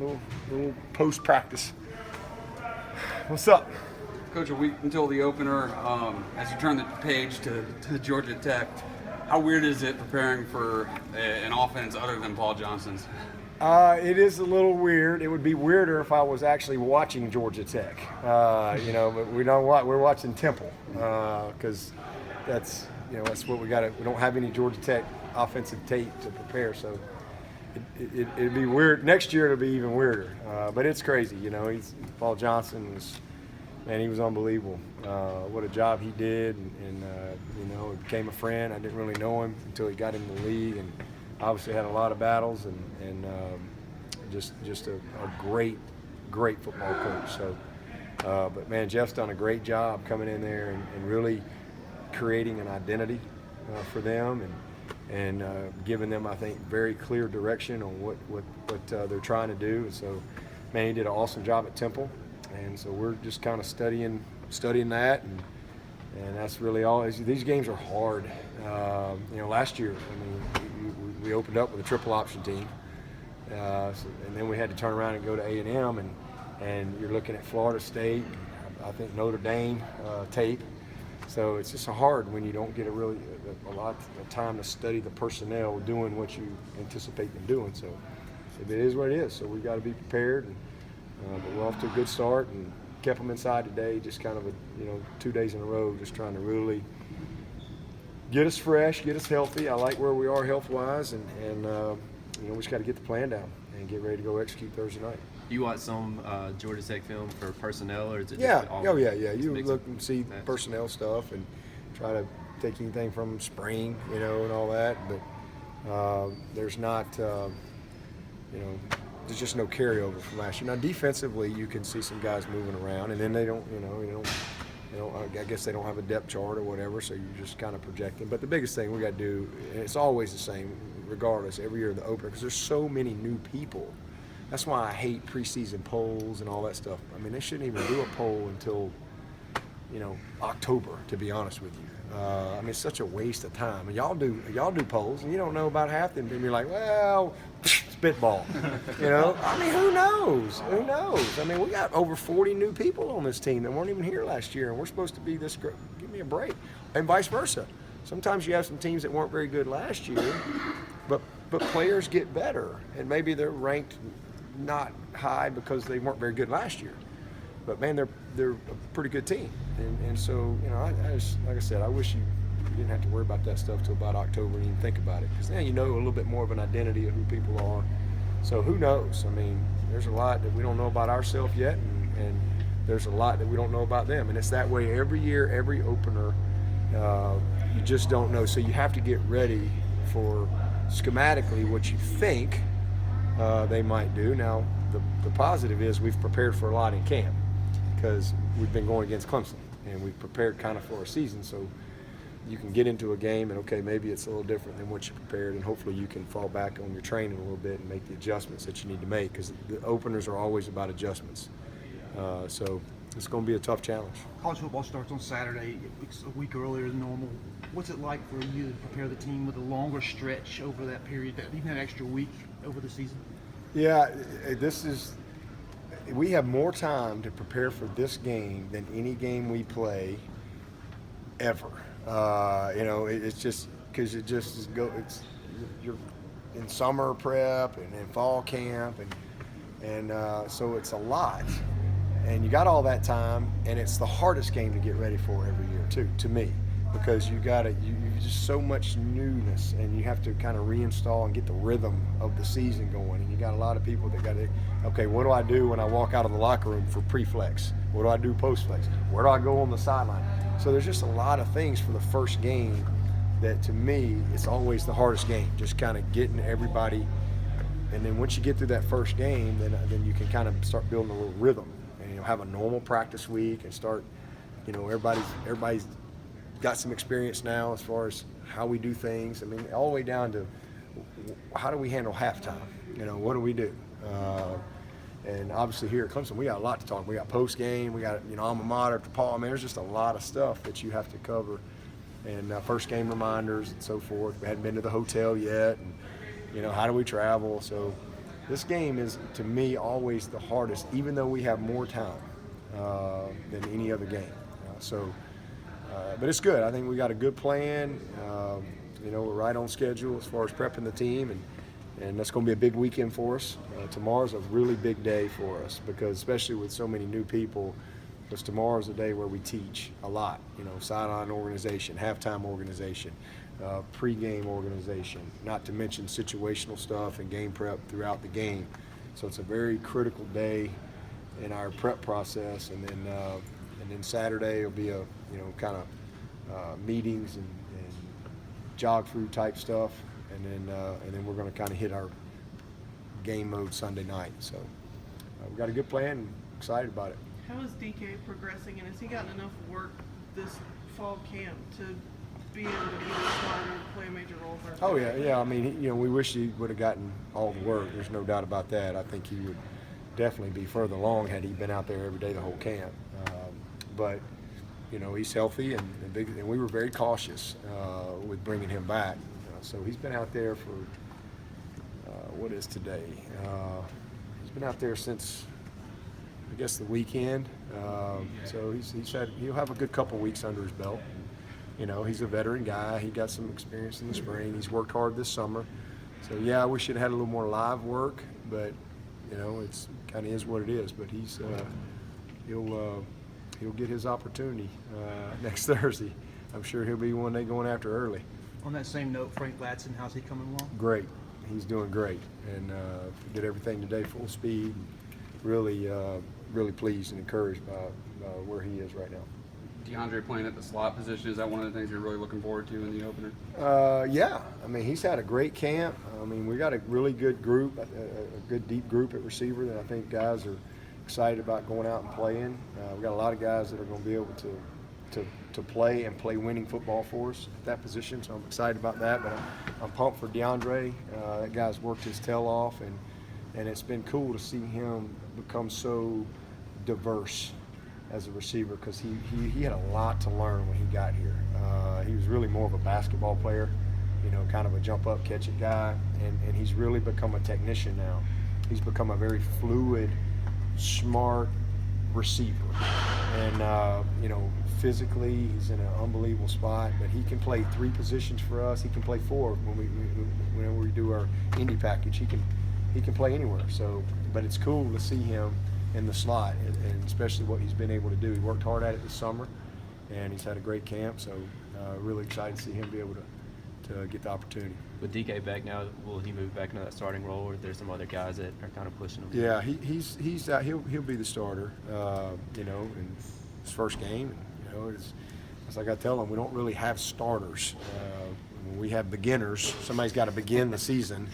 little post-practice. What's up? Coach, a week until the opener, as you turn the page to Georgia Tech, how weird is it preparing for an offense other than Paul Johnson's? It is a little weird. It would be weirder if I was actually watching Georgia Tech. But we don't we're watching Temple because that's what we got. We don't have any Georgia Tech offensive tape to prepare, so it'd be weird. Next year it'll be even weirder. But it's crazy. Paul Johnson he was unbelievable. What a job he did, and he became a friend. I didn't really know him until he got in the league, and obviously had a lot of battles, and just a great football coach. So, but man, Jeff's done a great job coming in there and really creating an identity for them and giving them, I think, very clear direction on what they're trying to do. And so, man, he did an awesome job at Temple, and so we're just kind of studying that, and that's really all. These games are hard. Last year, we opened up with a triple option team, and then we had to turn around and go to A&M, and you're looking at Florida State, I think Notre Dame tape. So it's just hard when you don't get a lot of time to study the personnel doing what you anticipate them doing. So it is what it is. So we've got to be prepared. But we're off to a good start and kept them inside today. Just kind of 2 days in a row, just trying to really get us fresh, get us healthy. I like where we are health-wise, and we just got to get the plan down and get ready to go execute Thursday night. You watch some Georgia Tech film for personnel, or is it yeah? Just all yeah. You look and see personnel stuff and try to take anything from spring, and all that. But there's not, there's just no carryover from last year. Now defensively, you can see some guys moving around, and then they don't, I guess they don't have a depth chart or whatever, so you're just kind of projecting. But the biggest thing we got to do, and it's always the same, regardless, every year of the opener, because there's so many new people. That's why I hate preseason polls and all that stuff. I mean, they shouldn't even do a poll until, October, to be honest with you. It's such a waste of time. And y'all do polls, and you don't know about half them, and you're like, well, spitball. Who knows? Who knows? We got over 40 new people on this team that weren't even here last year, and we're supposed to be this great. Give me a break. And vice versa. Sometimes you have some teams that weren't very good last year, but players get better, and maybe they're ranked not high because they weren't very good last year. But man, they're a pretty good team, and so I just, like I said, I wish you didn't have to worry about that stuff till about October and even think about it, because then a little bit more of an identity of who people are. So who knows? There's a lot that we don't know about ourselves yet, and there's a lot that we don't know about them, and it's that way every year, every opener. You just don't know, so you have to get ready for schematically what you think they might do. Now, the positive is we've prepared for a lot in camp because we've been going against Clemson, and we've prepared kind of for our season, so you can get into a game and, okay, maybe it's a little different than what you prepared, and hopefully you can fall back on your training a little bit and make the adjustments that you need to make, because the openers are always about adjustments. So it's going to be a tough challenge. College football starts on Saturday. It's a week earlier than normal. What's it like for you to prepare the team with a longer stretch over that period, even that extra week over the season? Yeah, we have more time to prepare for this game than any game we play ever. It's just because you're in summer prep and in fall camp, and so it's a lot. And you got all that time, and it's the hardest game to get ready for every year too, to me, because you just so much newness, and you have to kind of reinstall and get the rhythm of the season going. And you got a lot of people that got to, okay, what do I do when I walk out of the locker room for pre-flex? What do I do post-flex? Where do I go on the sideline? So there's just a lot of things for the first game that, to me, it's always the hardest game, just kind of getting everybody. And then once you get through that first game, then you can kind of start building a little rhythm, and have a normal practice week and start, everybody's got some experience now as far as how we do things. All the way down to how do we handle halftime? What do we do? And obviously here at Clemson, we got a lot to talk. We got post game, we got alma mater to Paul. There's just a lot of stuff that you have to cover, and first game reminders and so forth. We hadn't been to the hotel yet, and how do we travel? So this game is, to me, always the hardest, even though we have more time than any other game. But it's good. I think we got a good plan. We're right on schedule as far as prepping the team, and that's going to be a big weekend for us. Tomorrow's a really big day for us because, especially with so many new people, because tomorrow's a day where we teach a lot. Sideline organization, halftime organization, pregame organization, not to mention situational stuff and game prep throughout the game. So it's a very critical day in our prep process, and then Saturday will be a kind of meetings and jog through type stuff, and then we're going to kind of hit our game mode Sunday night. So we've got a good plan and excited about it. How is DK progressing, and has he gotten enough work this fall camp to be able to be a starter and play a major role for our team? Yeah. I mean, we wish he would have gotten all the work. There's no doubt about that. I think he would definitely be further along had he been out there every day the whole camp. But he's healthy, and we were very cautious with bringing him back. So he's been out there for what is today? He's been out there since, I guess, the weekend. So he'll have a good couple weeks under his belt. He's a veteran guy. He got some experience in the spring. He's worked hard this summer. So yeah, we should have had a little more live work, but it's kind of is what it is. But he'll get his opportunity next Thursday. I'm sure he'll be one they going after early. On that same note, Frank Ladson, how's he coming along? Great. He's doing great, and did everything today full speed. Really pleased and encouraged by where he is right now. DeAndre playing at the slot position, is that one of the things you're really looking forward to in the opener? Yeah. I mean, he's had a great camp. I mean, we got a really good group, a good deep group at receiver that I think guys are excited about going out and playing. We've got a lot of guys that are going to be able to play and play winning football for us at that position, so I'm excited about that. But I'm pumped for DeAndre. That guy's worked his tail off, and it's been cool to see him become so diverse as a receiver, because he had a lot to learn when he got here. He was really more of a basketball player, kind of a jump up, catch it guy, and he's really become a technician now. He's become a very fluid, smart receiver, and physically he's in an unbelievable spot, but he can play 3 positions for us. He can play 4 when we do our indie package. He can play anywhere. So, but it's cool to see him in the slot, and especially what he's been able to do. He worked hard at it this summer, and he's had a great camp. So really excited to see him be able to get the opportunity. With DK back now, will he move back into that starting role, or there's some other guys that are kind of pushing him? Yeah, he's out. He'll be the starter. In his first game. It's like I tell them, we don't really have starters. We have beginners. Somebody's got to begin the season,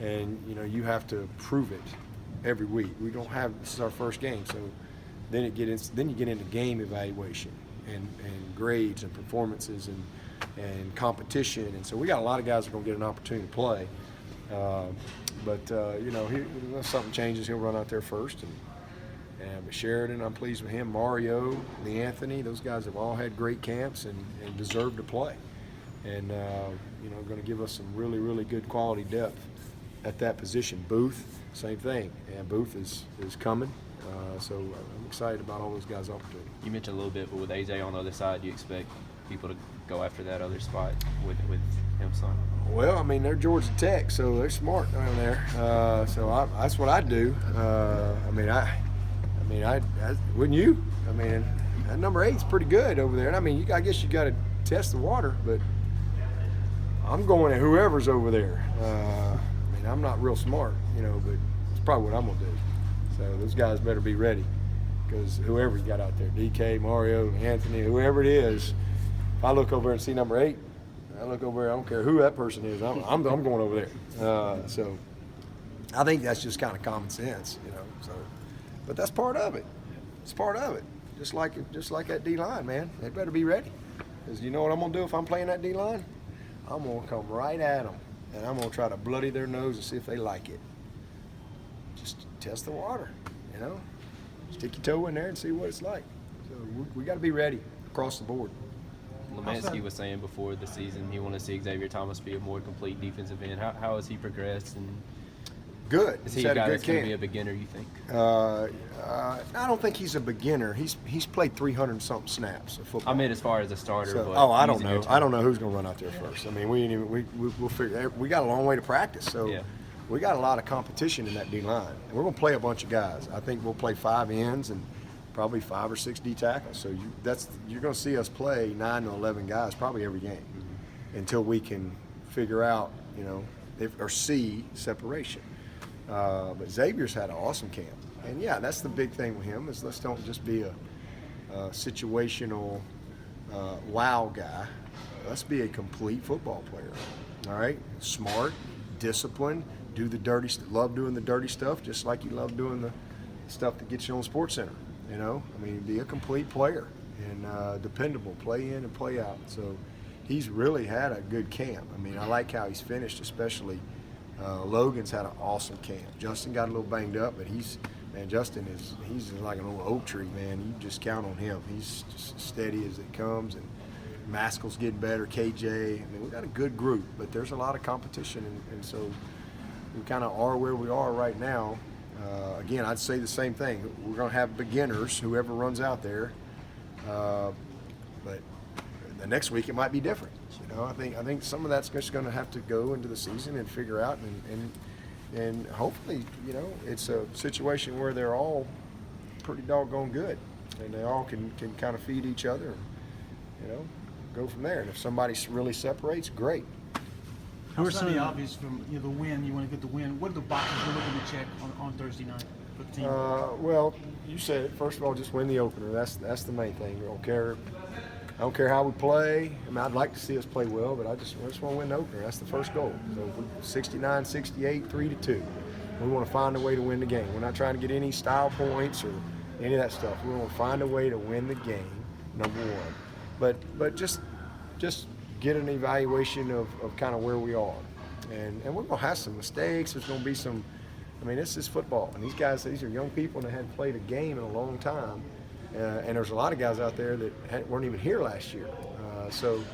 and you have to prove it every week. We don't have. This is our first game, so then you get into game evaluation and grades and performances and competition, and so we got a lot of guys that are going to get an opportunity to play. Unless something changes, he'll run out there first. But Sheridan, I'm pleased with him. Mario, Lee Anthony, those guys have all had great camps and deserve to play. And going to give us some really, really good quality depth at that position. Booth, same thing. And Booth is coming. So I'm excited about all those guys' opportunity. You mentioned a little bit, but with AJ on the other side, do you expect people to go after that other spot with him son? Well, I mean, they're Georgia Tech, so they're smart down there. That's what I'd do. I wouldn't you? I mean, that number 8's pretty good over there. And I mean, I guess you got to test the water, but I'm going at whoever's over there. I'm not real smart, but it's probably what I'm gonna do. So those guys better be ready, because whoever you got out there, DK, Mario, Anthony, whoever it is, if I look over and see number 8, I look over there, I don't care who that person is, I'm going over there. So I think that's just kind of common sense, So, but that's part of it. It's part of it. Just like that D line, man. They better be ready, because you know what I'm gonna do if I'm playing that D line? I'm gonna come right at them, and I'm gonna try to bloody their nose and see if they like it. Just test the water, Stick your toe in there and see what it's like. So we got to be ready across the board. Lemansky was saying before the season he wanted to see Xavier Thomas be a more complete defensive end. How has he progressed? And good. Is He's he a had guy good that's going to camp. be a beginner, you think? I don't think he's a beginner. He's played 300-something snaps of football. I mean, as far as a starter. So, but I don't using your know. time. I don't know who's going to run out there first. I mean, we'll figure. We got a long way to practice, so Yeah. we got a lot of competition in that D line. And we're going to play a bunch of guys. I think we'll play 5 ends and probably 5 or 6 D tackles. So you're going to see us play 9 to 11 guys probably every game until we can figure out, or see separation. But Xavier's had an awesome camp. And yeah, that's the big thing with him is let's don't just be a situational wow guy. Let's be a complete football player. All right, smart, disciplined, do the dirty, love doing the dirty stuff, just like you love doing the stuff that gets you on Sports Center. I mean, be a complete player and dependable, play in and play out. So he's really had a good camp. I mean, I like how he's finished, especially. Logan's had an awesome camp. Justin got a little banged up, but he's like an old oak tree, man. You just count on him. He's just steady as it comes, and Maskell's getting better. KJ, I mean, we got a good group, but there's a lot of competition, and so we kind of are where we are right now. Again, I'd say the same thing. We're going to have beginners, whoever runs out there, but the next week it might be different. I think some of that's just going to have to go into the season and figure out, and hopefully, it's a situation where they're all pretty doggone good, and they all can kind of feed each other, and, go from there. And if somebody really separates, great. Who are some of the obvious from the win? You want to get the win. What are the boxes we're looking to check on Thursday night for the team? Well, you said it. First of all, just win the opener. That's the main thing. I don't care how we play. I mean, I'd like to see us play well, but I just want to win the opener. That's the first goal. So 69-68, 3-2. We want to find a way to win the game. We're not trying to get any style points or any of that stuff. We want to find a way to win the game, number one. But just get an evaluation of kind of where we are. And we're going to have some mistakes. There's going to be some – I mean, this is football. And these are young people that hadn't played a game in a long time. And there's a lot of guys out there that weren't even here last year. So,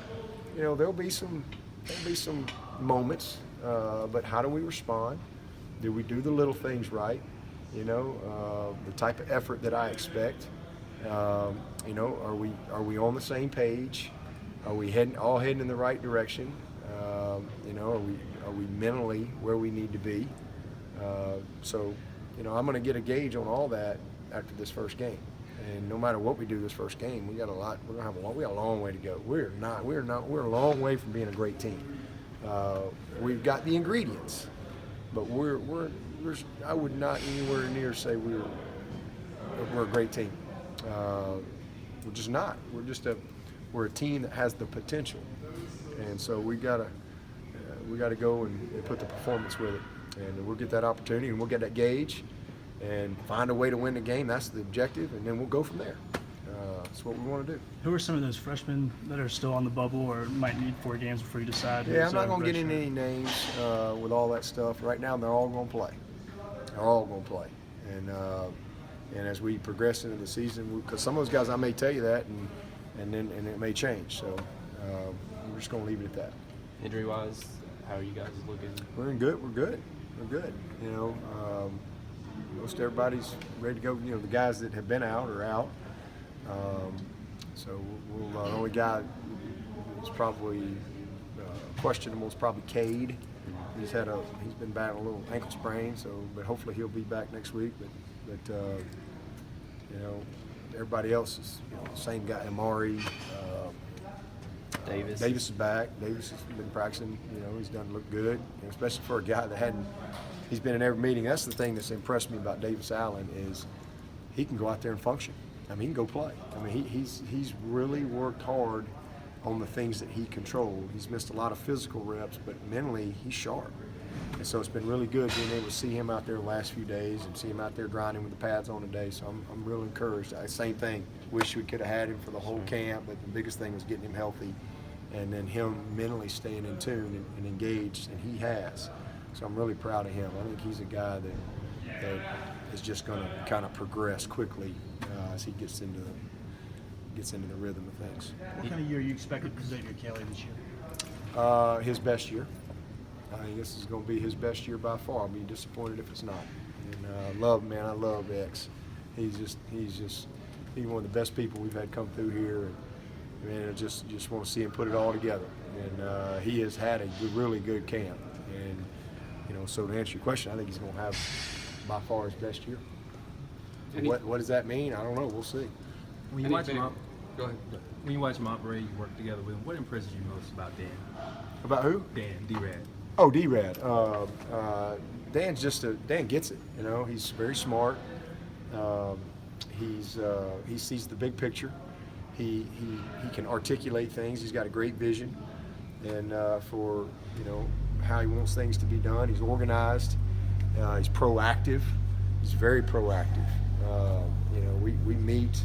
there'll be some moments. But how do we respond? Do we do the little things right? The type of effort that I expect. Are we on the same page? Are we all heading in the right direction? Are we mentally where we need to be? So, I'm going to get a gauge on all that after this first game. And no matter what we do this first game, we got a lot. We got a long way to go. We're a long way from being a great team. We've got the ingredients, but I would not anywhere near say we're a great team. We're just not. We're a team that has the potential, and so we gotta go and put the performance with it, and we'll get that opportunity and we'll get that gauge. And find a way to win the game. That's the objective, and then we'll go from there. That's what we want to do. Who are some of those freshmen that are still on the bubble or might need 4 games before you decide? Yeah, I'm not going to get into any names with all that stuff. Right now, they're all going to play. They're all going to play. And as we progress into the season, because some of those guys, I may tell you that, and it may change. So we're just going to leave it at that. Injury-wise, how are you guys looking? We're good. We're good. Most everybody's ready to go. The guys that have been out are out. So the only guy who's probably questionable is probably Cade. He's been battling a little ankle sprain. But hopefully he'll be back next week. But everybody else is the same guy. Amari. Davis is back. Davis has been practicing. He's done look good, especially for a guy that hadn't. He's been in every meeting. That's the thing that's impressed me about Davis Allen is he can go out there and function. I mean, he can go play. I mean, he's really worked hard on the things that he controlled. He's missed a lot of physical reps, but mentally he's sharp. And so it's been really good being able to see him out there the last few days and see him out there grinding with the pads on today. So I'm real encouraged. Same thing. Wish we could have had him for the whole camp, but the biggest thing was getting him healthy and then him mentally staying in tune and engaged, and he has. So I'm really proud of him. I think he's a guy that is just going to kind of progress quickly as he gets into the rhythm of things. What kind of year are you expecting from Xavier Kelly this year? His best year. I think this is going to be his best year by far. I'll be disappointed if it's not. And I love X. He's one of the best people we've had come through here. And man, I just want to see him put it all together. And he has had a really good camp. And so to answer your question, I think he's going to have by far his best year. What does that mean? I don't know. We'll see. When you watch him Go ahead. when you watch him operate, you work together with him. What impresses you most about Dan? About who? Dan, D-Rad. Oh, D-Rad. Dan gets it. He's very smart. He sees the big picture. He can articulate things. He's got a great vision, and for how he wants things to be done. He's organized. He's proactive. He's very proactive. We meet,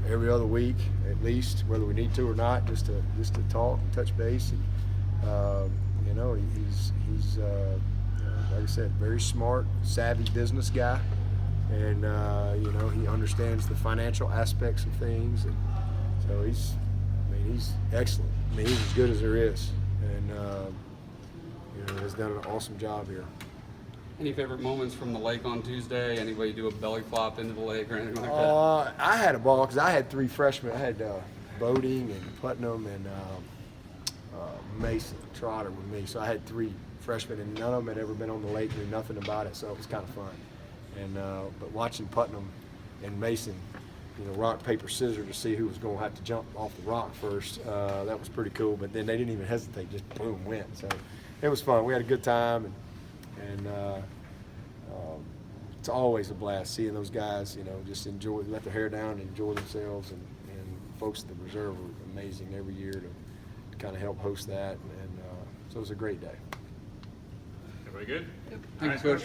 every other week at least, whether we need to or not, just to talk, touch base. And, he's like I said, very smart, savvy business guy, and he understands the financial aspects of things. And so he's excellent. He's as good as there is, and has done an awesome job here. Any favorite moments from the lake on Tuesday? Anybody do a belly flop into the lake or anything like that? I had a ball because I had 3 freshmen. I had Boating and Putnam and Mason Trotter with me. So I had 3 freshmen, and none of them had ever been on the lake, knew nothing about it. So it was kind of fun. And but watching Putnam and Mason, rock, paper, scissors to see who was going to have to jump off the rock first, that was pretty cool. But then they didn't even hesitate, just boom, went. So it was fun. We had a good time, and it's always a blast seeing those guys, just let their hair down and enjoy themselves. And folks at the reserve are amazing every year to kind of help host that. And so it was a great day. Everybody good? Thanks, Coach.